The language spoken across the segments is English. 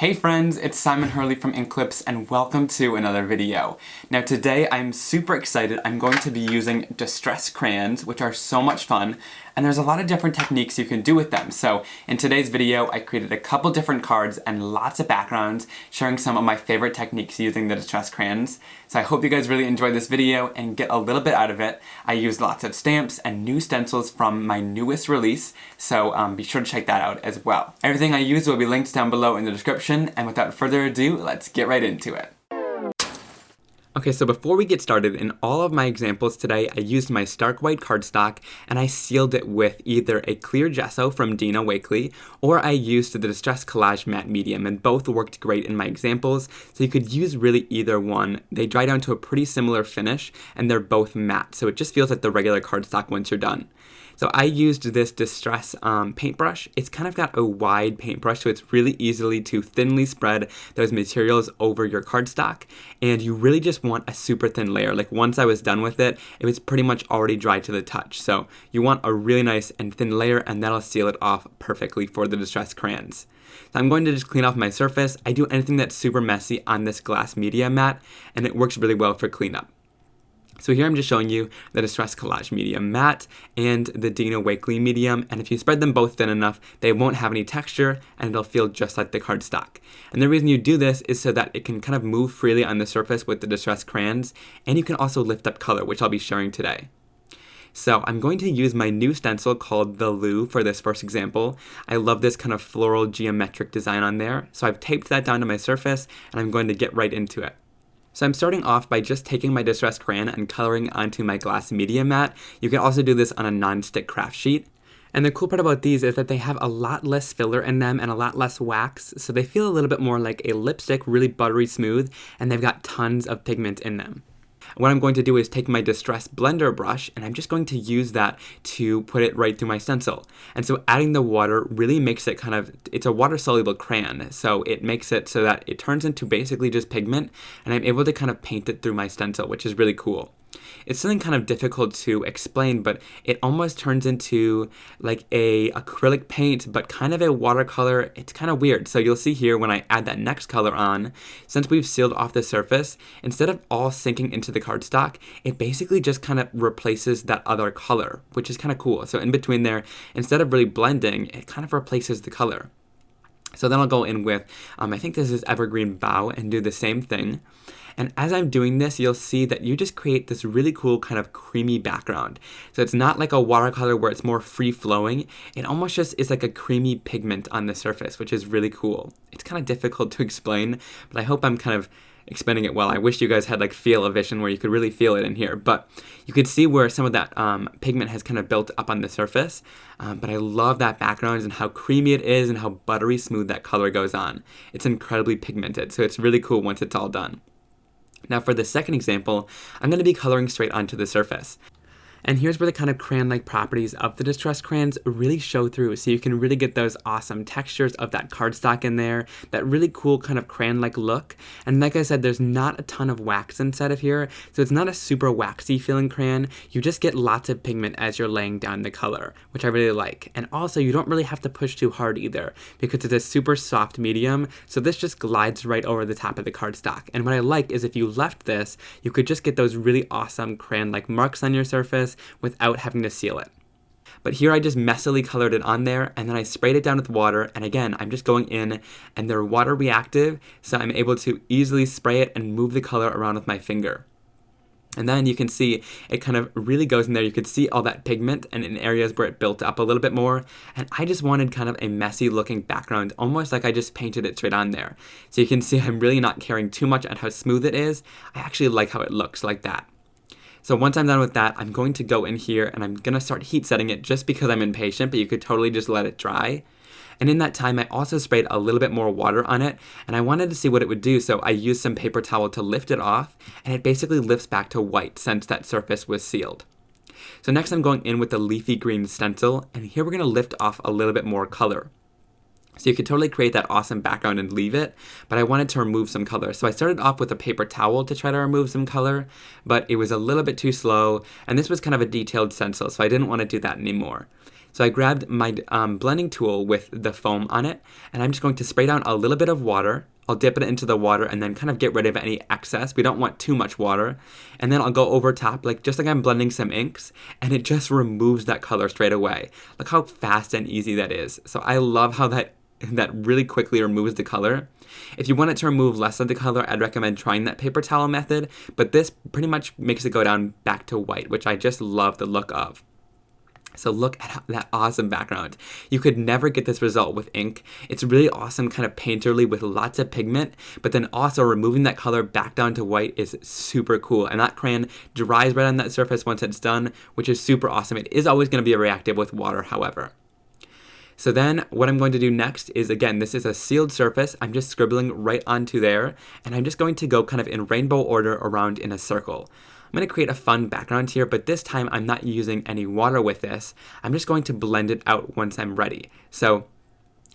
Hey friends, it's Simon Hurley from Inklipse and welcome to another video. Now today I'm super excited. I'm going to be using Distress Crayons, which are so much fun, and there's a lot of different techniques you can do with them. So in today's video I created a couple different cards and lots of backgrounds showing some of my favorite techniques using the Distress Crayons. So I hope you guys really enjoy this video and get a little bit out of it. I used lots of stamps and new stencils from my newest release, so be sure to check that out as well. Everything I used will be linked down below in the description, and without further ado, let's get right into it. Okay, so before we get started, in all of my examples today, I used my stark white cardstock and I sealed it with either a clear gesso from Dina, Wakley, or I used the Distress Collage matte medium, and both worked great in my examples, so you could use really either one. They dry down to a pretty similar finish, and they're both matte, so it just feels like the regular cardstock once you're done. So I used this Distress paintbrush. It's kind of got a wide paintbrush, so it's really easily to thinly spread those materials over your cardstock, and you really just want a super thin layer. Like once I was done with it, it was pretty much already dry to the touch. So you want a really nice and thin layer, and that'll seal it off perfectly for the Distress crayons. So I'm going to just clean off my surface. I do anything that's super messy on this glass media mat, and it works really well for cleanup. So here I'm just showing you the Distress Collage medium matte and the Dina Wakley medium, and if you spread them both thin enough, they won't have any texture and it'll feel just like the cardstock. And the reason you do this is so that it can kind of move freely on the surface with the Distress crayons, and you can also lift up color, which I'll be sharing today. So I'm going to use my new stencil called the Lou for this first example. I love this kind of floral geometric design on there, so I've taped that down to my surface and I'm going to get right into it. So I'm starting off by just taking my Distress crayon and coloring onto my glass media mat. You can also do this on a non-stick craft sheet. And the cool part about these is that they have a lot less filler in them and a lot less wax, so they feel a little bit more like a lipstick, really buttery smooth, and they've got tons of pigment in them. What I'm going to do is take my Distress blender brush, and I'm just going to use that to put it right through my stencil. And so adding the water really makes it it's a water-soluble crayon, so it makes it so that it turns into basically just pigment, and I'm able to kind of paint it through my stencil, which is really cool. It's something kind of difficult to explain, but it almost turns into like a acrylic paint, but kind of a watercolor. It's kind of weird. So you'll see here when I add that next color on, since we've sealed off the surface, instead of all sinking into the cardstock, it basically just kind of replaces that other color, which is kind of cool. So in between there, instead of really blending, it kind of replaces the color. So then I'll go in with, I think this is Evergreen Bow, and do the same thing. And as I'm doing this, you'll see that you just create this really cool kind of creamy background. So it's not like a watercolor where it's more free-flowing. It almost just is like a creamy pigment on the surface, which is really cool. It's kind of difficult to explain, but I hope I'm kind of explaining it well. I wish you guys had like feel-o-vision where you could really feel it in here, but you could see where some of that pigment has kind of built up on the surface, but I love that background and how creamy it is and how buttery smooth that color goes on. It's incredibly pigmented, so it's really cool once it's all done. Now for the second example, I'm going to be coloring straight onto the surface. And here's where the kind of crayon-like properties of the Distress crayons really show through, so you can really get those awesome textures of that cardstock in there, that really cool kind of crayon-like look. And like I said, there's not a ton of wax inside of here, so it's not a super waxy feeling crayon. You just get lots of pigment as you're laying down the color, which I really like. And also, you don't really have to push too hard either, because it's a super soft medium, so this just glides right over the top of the cardstock. And what I like is if you left this, you could just get those really awesome crayon-like marks on your surface without having to seal it. But here I just messily colored it on there, and then I sprayed it down with water, and again, I'm just going in, and they're water reactive, so I'm able to easily spray it and move the color around with my finger. And then you can see it kind of really goes in there. You could see all that pigment and in areas where it built up a little bit more. And I just wanted kind of a messy looking background, almost like I just painted it straight on there. So you can see I'm really not caring too much at how smooth it is. I actually like how it looks like that. So once I'm done with that, I'm going to go in here and I'm going to start heat setting it just because I'm impatient, but you could totally just let it dry. And in that time, I also sprayed a little bit more water on it, and I wanted to see what it would do, so I used some paper towel to lift it off, and it basically lifts back to white since that surface was sealed. So next I'm going in with the leafy green stencil, and here we're going to lift off a little bit more color. So you could totally create that awesome background and leave it, but I wanted to remove some color. So I started off with a paper towel to try to remove some color, but it was a little bit too slow, and this was kind of a detailed stencil, so I didn't want to do that anymore. So I grabbed my blending tool with the foam on it, and I'm just going to spray down a little bit of water. I'll dip it into the water and then kind of get rid of any excess. We don't want too much water. And then I'll go over top, just like I'm blending some inks, and it just removes that color straight away. Look how fast and easy that is. So I love how that really quickly removes the color. If you want it to remove less of the color, I'd recommend trying that paper towel method, but this pretty much makes it go down back to white, which I just love the look of. So look at that awesome background. You could never get this result with ink. It's really awesome, kind of painterly with lots of pigment, but then also removing that color back down to white is super cool. And that crayon dries right on that surface once it's done, which is super awesome. It is always going to be reactive with water, however. So then what I'm going to do next is, again, this is a sealed surface. I'm just scribbling right onto there, and I'm just going to go kind of in rainbow order around in a circle. I'm going to create a fun background here, but this time I'm not using any water with this. I'm just going to blend it out once I'm ready. So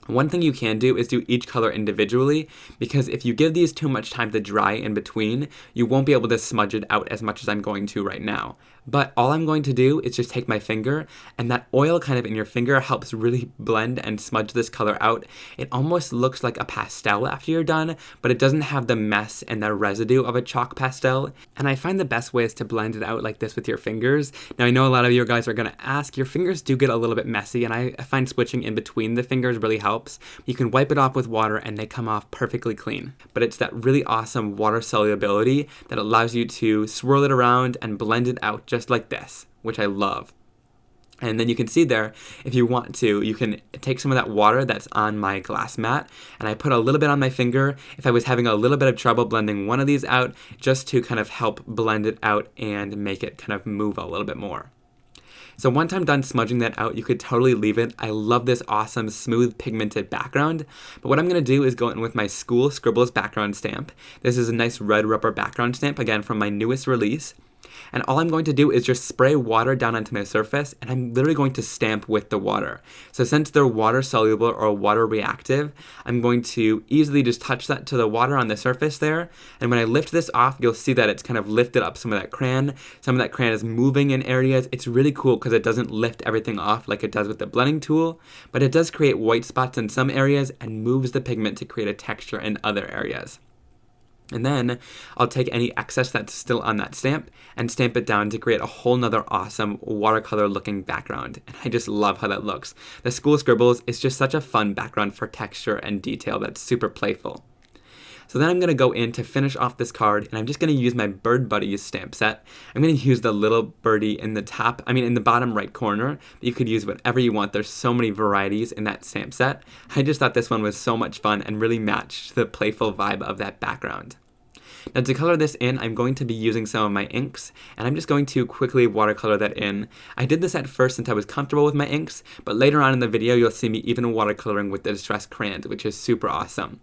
one thing you can do is do each color individually, because if you give these too much time to dry in between, you won't be able to smudge it out as much as I'm going to right now. But all I'm going to do is just take my finger, and that oil kind of in your finger helps really blend and smudge this color out. It almost looks like a pastel after you're done, but it doesn't have the mess and the residue of a chalk pastel. And I find the best way is to blend it out like this with your fingers. Now I know a lot of you guys are going to ask, your fingers do get a little bit messy, and I find switching in between the fingers really helps. You can wipe it off with water and they come off perfectly clean. But it's that really awesome water solubility that allows you to swirl it around and blend it out just like this, which I love. And then you can see there, if you want to, you can take some of that water that's on my glass mat, and I put a little bit on my finger if I was having a little bit of trouble blending one of these out, just to kind of help blend it out and make it kind of move a little bit more. So once I'm done smudging that out, you could totally leave it. I love this awesome, smooth, pigmented background. But what I'm going to do is go in with my school Scribbles background stamp. This is a nice red rubber background stamp, again, from my newest release. And all I'm going to do is just spray water down onto my surface, and I'm literally going to stamp with the water. So since they're water soluble or water reactive, I'm going to easily just touch that to the water on the surface there. And when I lift this off, you'll see that it's kind of lifted up some of that crayon. Some of that crayon is moving in areas. It's really cool because it doesn't lift everything off like it does with the blending tool, but it does create white spots in some areas and moves the pigment to create a texture in other areas. And then I'll take any excess that's still on that stamp and stamp it down to create a whole nother awesome watercolor looking background. And I just love how that looks. The School Scribbles is just such a fun background for texture and detail that's super playful. So then I'm going to go in to finish off this card, and I'm just going to use my Bird Buddies stamp set. I'm going to use the little birdie in the bottom right corner, but you could use whatever you want. There's so many varieties in that stamp set. I just thought this one was so much fun and really matched the playful vibe of that background. Now to color this in, I'm going to be using some of my inks, and I'm just going to quickly watercolor that in. I did this at first since I was comfortable with my inks, but later on in the video you'll see me even watercoloring with the Distress Crayons, which is super awesome.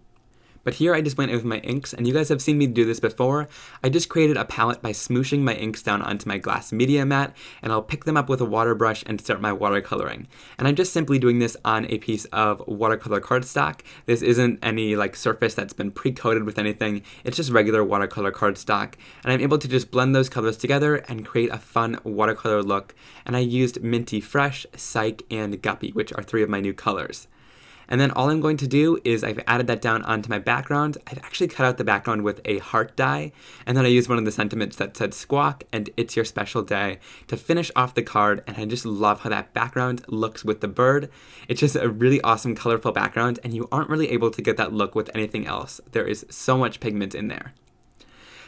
But here I just went in with my inks, and you guys have seen me do this before. I just created a palette by smooshing my inks down onto my glass media mat, and I'll pick them up with a water brush and start my watercoloring. And I'm just simply doing this on a piece of watercolor cardstock. This isn't any surface that's been pre-coated with anything. It's just regular watercolor cardstock. And I'm able to just blend those colors together and create a fun watercolor look. And I used Minty Fresh, Psych, and Guppy, which are 3 of my new colors. And then all I'm going to do is I've added that down onto my background. I've actually cut out the background with a heart die, and then I used one of the sentiments that said squawk and it's your special day to finish off the card, and I just love how that background looks with the bird. It's just a really awesome colorful background, and you aren't really able to get that look with anything else. There is so much pigment in there.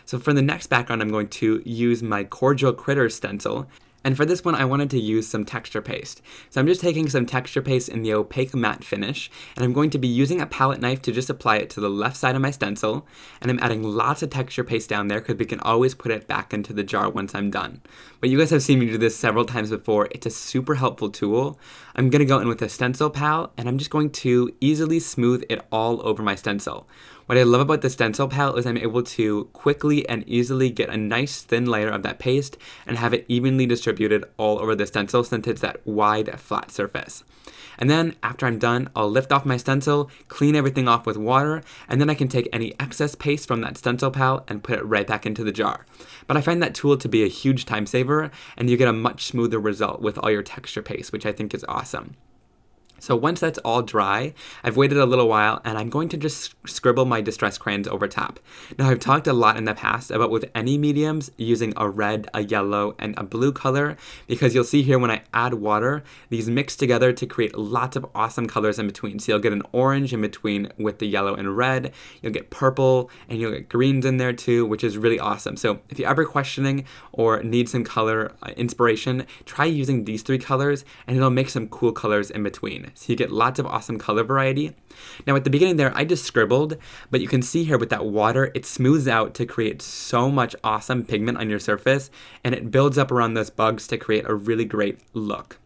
So for the next background, I'm going to use my Cordial Critters stencil. And for this one, I wanted to use some texture paste. So I'm just taking some texture paste in the opaque matte finish, and I'm going to be using a palette knife to just apply it to the left side of my stencil, and I'm adding lots of texture paste down there because we can always put it back into the jar once I'm done. But you guys have seen me do this several times before. It's a super helpful tool. I'm going to go in with a stencil pal, and I'm just going to easily smooth it all over my stencil. What I love about the stencil pal is I'm able to quickly and easily get a nice thin layer of that paste and have it evenly distributed all over the stencil since it's that wide flat surface. And then after I'm done, I'll lift off my stencil, clean everything off with water, and then I can take any excess paste from that stencil pal and put it right back into the jar. But I find that tool to be a huge time saver, and you get a much smoother result with all your texture paste, which I think is awesome. awesome. So once that's all dry, I've waited a little while and I'm going to just scribble my distress crayons over top. Now I've talked a lot in the past about with any mediums using a red, a yellow, and a blue color, because you'll see here when I add water, these mix together to create lots of awesome colors in between. So you'll get an orange in between with the yellow and red, you'll get purple, and you'll get greens in there too, which is really awesome. So if you're ever questioning or need some color inspiration, try using these 3 colors and it'll make some cool colors in between. So you get lots of awesome color variety. Now at the beginning there, I just scribbled, but you can see here with that water, it smooths out to create so much awesome pigment on your surface, and it builds up around those bugs to create a really great look.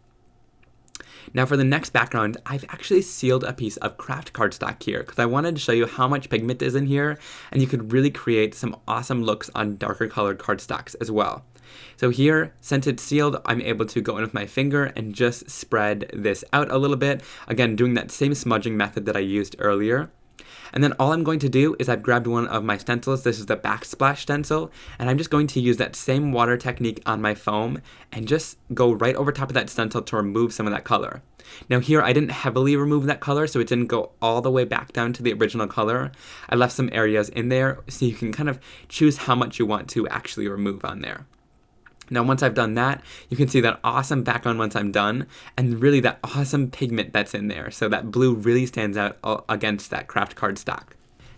Now for the next background, I've actually sealed a piece of craft cardstock here because I wanted to show you how much pigment is in here, and you could really create some awesome looks on darker colored cardstocks as well. So here, since it's sealed, I'm able to go in with my finger and just spread this out a little bit, again doing that same smudging method that I used earlier. And then all I'm going to do is I've grabbed one of my stencils. This is the backsplash stencil, and I'm just going to use that same water technique on my foam and just go right over top of that stencil to remove some of that color. Now here I didn't heavily remove that color, so it didn't go all the way back down to the original color. I left some areas in there so you can kind of choose how much you want to actually remove on there. Now once I've done that, you can see that awesome background once I'm done, and really that awesome pigment that's in there. So that blue really stands out against that craft cardstock.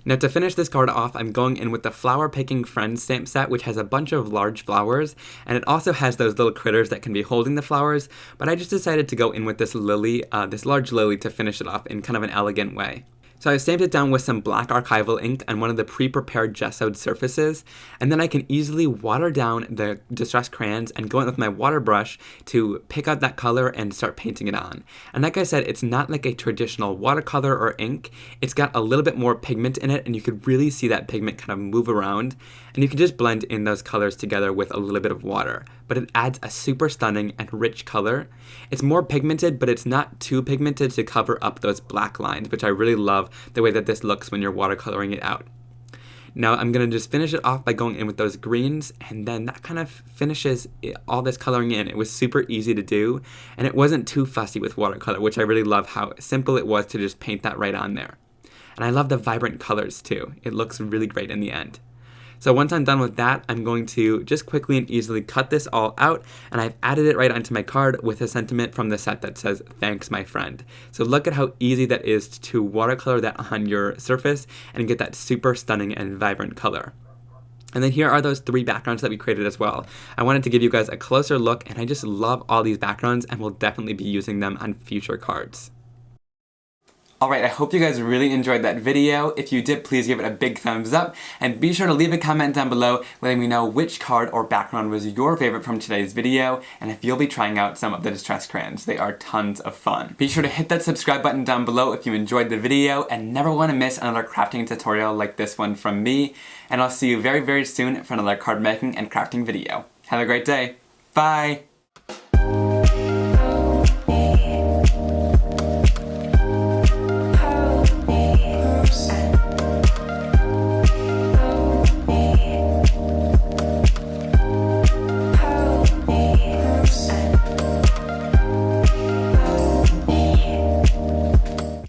Now to finish this card off, I'm going in with the Flower Picking Friends stamp set, which has a bunch of large flowers, and it also has those little critters that can be holding the flowers, but I just decided to go in with this lily, this large lily, to finish it off in kind of an elegant way. So I stamped it down with some black archival ink on one of the pre-prepared gessoed surfaces, and then I can easily water down the distress crayons and go in with my water brush to pick out that color and start painting it on. And like I said, it's not like a traditional watercolor or ink. It's got a little bit more pigment in it, and you could really see that pigment kind of move around, and you can just blend in those colors together with a little bit of water. But it adds a super stunning and rich color. It's more pigmented, but it's not too pigmented to cover up those black lines, which I really love the way that this looks when you're watercoloring it out. Now I'm going to just finish it off by going in with those greens, and then that kind of finishes all this coloring in. It was super easy to do, and it wasn't too fussy with watercolor, which I really love how simple it was to just paint that right on there. And I love the vibrant colors too. It looks really great in the end. So once I'm done with that, I'm going to just quickly and easily cut this all out, and I've added it right onto my card with a sentiment from the set that says, "Thanks, my friend." So look at how easy that is to watercolor that on your surface and get that super stunning and vibrant color. And then here are those 3 backgrounds that we created as well. I wanted to give you guys a closer look, and I just love all these backgrounds and will definitely be using them on future cards. Alright, I hope you guys really enjoyed that video. If you did, please give it a big thumbs up, and be sure to leave a comment down below letting me know which card or background was your favorite from today's video, and if you'll be trying out some of the distress crayons. They are tons of fun. Be sure to hit that subscribe button down below if you enjoyed the video, and never want to miss another crafting tutorial like this one from me, and I'll see you very, very soon for another card making and crafting video. Have a great day. Bye!